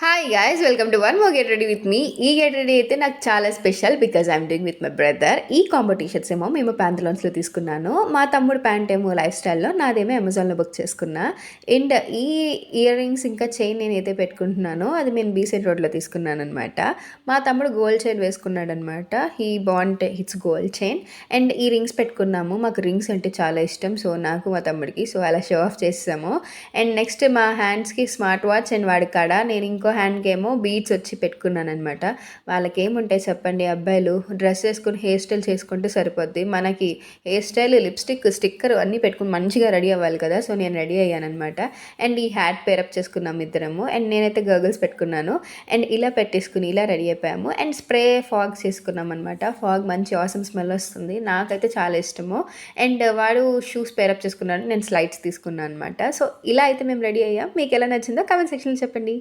Hi guys welcome to one more get ready with me. ఈ get ready అయితే నాకు చాలా special because I'm doing with my brother. ఈ combo T-shirts ఏమో మేము ప్యాంథలాన్స్లో తీసుకున్నాను. మా తమ్ముడు ప్యాంట్ ఏమో లైఫ్ స్టైల్లో, నాదేమో అమెజాన్లో బుక్ చేసుకున్నా. అండ్ ఈ ఇయర్ రింగ్స్ ఇంకా చైన్ నేనైతే పెట్టుకుంటున్నానో అది నేను బీసెంట్ రోడ్లో తీసుకున్నాను అనమాట. మా తమ్ముడు గోల్డ్ చైన్ వేసుకున్నాడు అనమాట. He bought his gold chain. And ఈ రింగ్స్ పెట్టుకున్నాము. మాకు రింగ్స్ అంటే చాలా ఇష్టం, సో నాకు మా తమ్ముడికి సో అలా షో ఆఫ్ చేసాము. అండ్ నెక్స్ట్ మా హ్యాండ్స్కి స్మార్ట్ వాచ్ అండ్ వాడి కాడ నేను ఇంకో హ్యాండ్కి ఏమో బీడ్స్ వచ్చి పెట్టుకున్నాను అనమాట. వాళ్ళకి ఏముంటాయి చెప్పండి, అబ్బాయిలు డ్రెస్ వేసుకుని హెయిర్ స్టైల్ చేసుకుంటే సరిపోద్ది. మనకి హెయిర్ స్టైల్, లిప్స్టిక్, స్టిక్కర్ అన్నీ పెట్టుకుని మంచిగా రెడీ అవ్వాలి కదా. సో నేను రెడీ అయ్యాను అనమాట. అండ్ ఈ హ్యాట్ పేరప్ చేసుకున్నాము ఇద్దరము. అండ్ నేనైతే గర్గల్స్ పెట్టుకున్నాను. అండ్ ఇలా పెట్టేసుకుని ఇలా రెడీ అయిపోయాము. అండ్ స్ప్రే ఫాగ్ చేసుకున్నాం అనమాట. ఫాగ్ మంచి ఆసమ్ స్మెల్ వస్తుంది, నాకైతే చాలా ఇష్టము. అండ్ వాడు షూస్ పేరప్ చేసుకున్నాడు, నేను స్లైడ్స్ తీసుకున్నాను అనమాట. సో ఇలా అయితే మేము రెడీ అయ్యాం. మీకు ఎలా నచ్చిందో కామెంట్ సెక్షన్లో చెప్పండి.